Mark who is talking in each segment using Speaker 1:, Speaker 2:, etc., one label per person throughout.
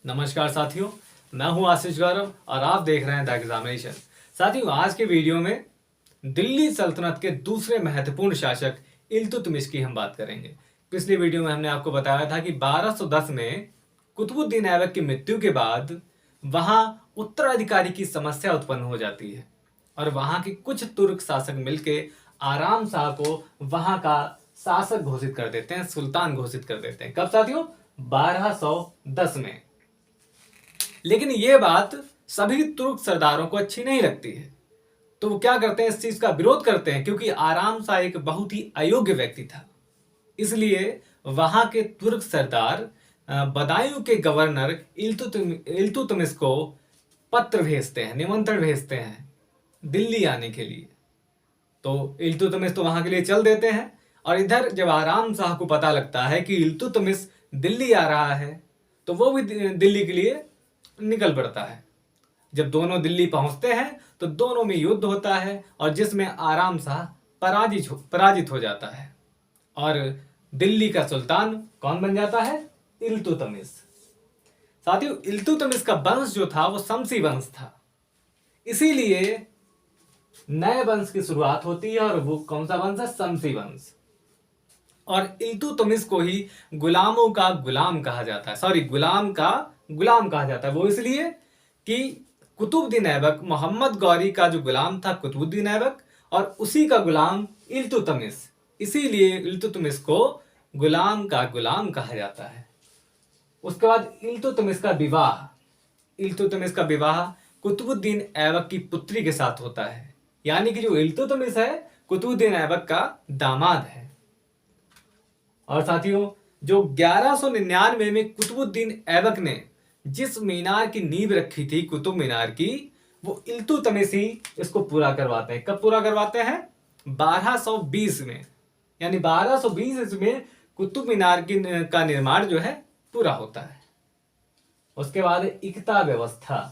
Speaker 1: नमस्कार साथियों, मैं हूं आशीष गौरव और आप देख रहे हैं द एग्जामिनेशन। साथियों, आज के वीडियो में दिल्ली सल्तनत के दूसरे महत्वपूर्ण शासक इल्तुतमिश की हम बात करेंगे। पिछली वीडियो में हमने आपको बताया था कि 1210 में कुतुबुद्दीन ऐबक की मृत्यु के बाद वहां उत्तराधिकारी की समस्या उत्पन्न हो जाती है और वहां के कुछ तुर्क शासक मिलके आराम शाह को वहां का शासक घोषित कर देते हैं, सुल्तान घोषित कर देते हैं। कब साथियों? 1210 में। लेकिन ये बात सभी तुर्क सरदारों को अच्छी नहीं लगती है, तो वो क्या करते हैं, इस चीज का विरोध करते हैं, क्योंकि आराम शाह एक बहुत ही अयोग्य व्यक्ति था। इसलिए वहां के तुर्क सरदार बदायूं के गवर्नर इल्तुतमिश को पत्र भेजते हैं, निमंत्रण भेजते हैं दिल्ली आने के लिए। तो इल्तुतमिश तो वहां के लिए चल देते हैं और इधर जब आराम शाह को पता लगता है कि इल्तुतमिश दिल्ली आ रहा है तो वो भी दिल्ली के लिए निकल पड़ता है। जब दोनों दिल्ली पहुंचते हैं तो दोनों में युद्ध होता है और जिसमें आराम शाह पराजित हो जाता है और दिल्ली का सुल्तान कौन बन जाता है? इल्तुतमिश। साथियों, इल्तुतमिश का वंश जो था वो शमसी वंश था, इसीलिए नए वंश की शुरुआत होती है और वो कौन सा वंश है? शमसी वंश। और इल्तुतमिश को ही गुलामों का गुलाम कहा जाता है, गुलाम का गुलाम कहा जाता है। वो इसलिए कि कुतुबुद्दीन ऐबक, मोहम्मद गौरी का जो गुलाम था कुतुबुद्दीन ऐबक, और उसी का गुलाम इल्तुतमिश, इसीलिए इल्तुतमिश को गुलाम का गुलाम कहा जाता है। उसके बाद इल्तुतमिश का विवाह कुतुबुद्दीन ऐबक की पुत्री के साथ होता है, यानी कि जो इल्तुतमिश है कुतुबुद्दीन ऐबक का दामाद है। और साथियों, जो 1199 में कुतुबुद्दीन ऐबक ने जिस मीनार की नींव रखी थी, कुतुब मीनार की, वो इल्तुतमिश ही इसको पूरा करवाते हैं। कब पूरा करवाते हैं? 1220 में, यानी 1220 में कुतुब मीनार का निर्माण जो है पूरा होता है। उसके बाद इक्ता व्यवस्था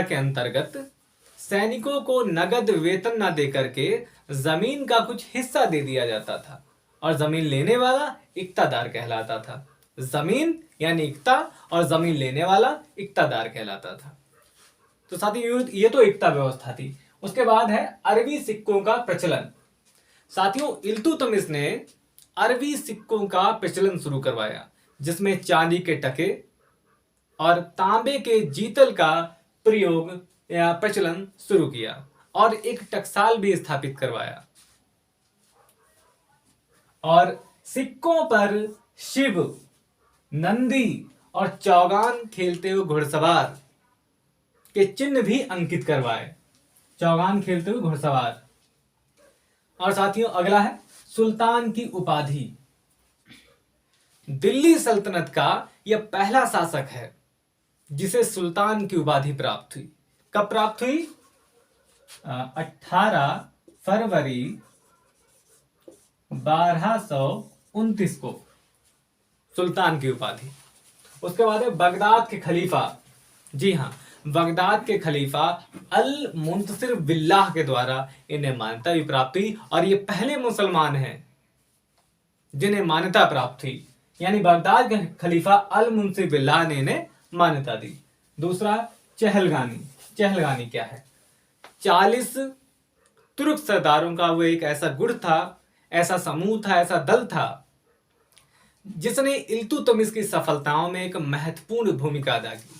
Speaker 1: के अंतर्गत सैनिकों को नगद वेतन न देकर के जमीन का कुछ हिस्सा दे दिया जाता था और जमीन लेने वाला इक्तादार कहलाता था। जमीन यानी इक्ता और जमीन लेने वाला इक्तादार कहलाता था। तो साथियों, ये तो इक्ता व्यवस्था थी। उसके बाद है अरबी सिक्कों का प्रचलन। साथियों, इल्तुतमिश ने अरबी सिक्कों का प्रचलन शुरू करवाया, जिसमें चांदी के टके और तांबे के जीतल का प्रयोग या प्रचलन शुरू किया और एक टकसाल भी स्थापित करवाया। और सिक्कों पर शिव, नंदी और चौगान खेलते हुए घुड़सवार के चिन्ह भी अंकित करवाए। चौगान खेलते हुए घुड़सवार। और साथियों, अगला है सुल्तान की उपाधि। दिल्ली सल्तनत का यह पहला शासक है जिसे सुल्तान की उपाधि प्राप्त हुई। कब प्राप्त हुई? 18 फरवरी 1229 को सुल्तान की उपाधि। उसके बाद है बगदाद के खलीफा। जी हाँ, बगदाद के खलीफा अल मुंतसिर बिल्लाह के द्वारा इन्हें मान्यता भी प्राप्त हुई और ये पहले मुसलमान हैं जिन्हें मान्यता प्राप्त हुई, यानी बगदाद के खलीफा अल मुंतसिर बिल्लाह ने इन्हें मान्यता दी। दूसरा, चहलगानी क्या है? 40 तुर्क सरदारों का वो एक ऐसा गुट था, ऐसा समूह था, ऐसा दल था जिसने इल्तुतमिश की सफलताओं में एक महत्वपूर्ण भूमिका अदा की।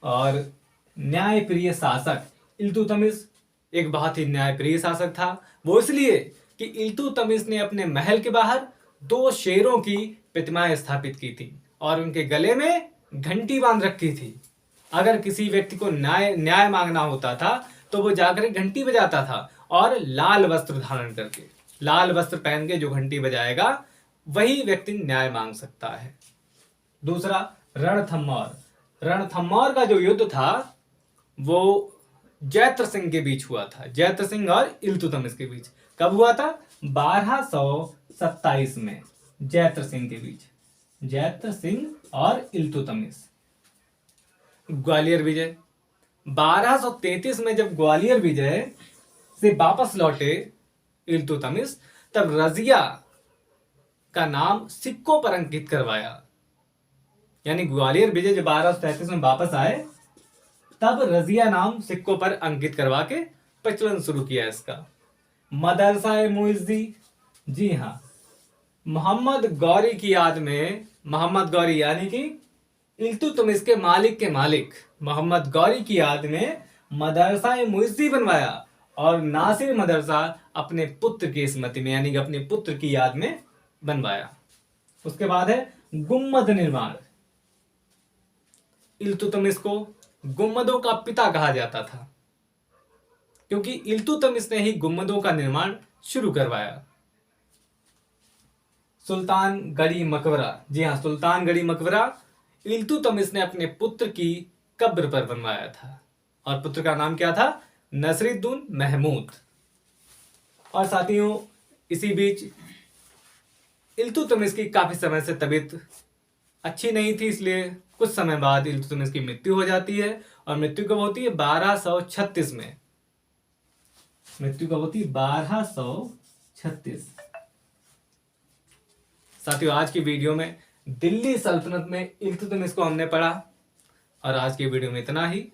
Speaker 1: और न्यायप्रिय शासक इल्तुतमिश एक बहुत ही न्यायप्रिय शासक था। वो इसलिए कि इल्तुतमिश ने अपने महल के बाहर 2 शेरों की प्रतिमाएं स्थापित की थी और उनके गले में घंटी बांध रखी थी। अगर किसी व्यक्ति को न्याय मांगना होता था तो वो जाकर घंटी बजाता था और लाल वस्त्र धारण करके, लाल वस्त्र पहन के जो घंटी बजाएगा वही व्यक्ति न्याय मांग सकता है। दूसरा, रणथंभौर का जो युद्ध था वो जैत्र सिंह के बीच हुआ था, जैत्र सिंह और इल्तुतमिश के बीच। कब हुआ था? 1227 में, जैत्र सिंह के बीच, जैत्र सिंह और इल्तुतमिश। ग्वालियर विजय 1233 में जब ग्वालियर विजय से वापस लौटे इल्तुतमिश, तब रजिया का नाम सिक्कों पर अंकित करवाया यानी ग्वालियर विजय जब 1233 में वापस आए तब रजिया नाम सिक्कों पर अंकित करवा के प्रचलन शुरू किया इसका। मदरसा मुइज्जी, जी हाँ, मोहम्मद गौरी की याद में, मोहम्मद गौरी यानी कि इल्तुतमिश के मालिक के मालिक मोहम्मद गौरी की याद में मदरसा मुइज्जी बनवाया और नासिर मदरसा अपने पुत्र की स्मृति में यानी कि अपने पुत्र की याद में बनवाया। उसके बाद है गुम्मद निर्माण। इल्तुतमिश को गुम्मदों का पिता कहा जाता था क्योंकि इल्तुतमिश ने ही गुम्मदों का निर्माण शुरू करवाया। सुल्तान गढ़ी मकबरा, जी हाँ, सुल्तान गढ़ी मकबरा इल्तुतमिश ने अपने पुत्र की कब्र पर बनवाया था और पुत्र का नाम क्या था? नसरुद्दीन महमूद। और साथियों, इसी बीच इल्तुतमिश की काफी समय से तबीयत अच्छी नहीं थी, इसलिए कुछ समय बाद इल्तुतमिश की मृत्यु हो जाती है। और मृत्यु कब होती है? 1236 में। मृत्यु कब होती है? 1236। साथियों, आज की वीडियो में दिल्ली सल्तनत में इल्तुतमिश को हमने पढ़ा और आज की वीडियो में इतना ही।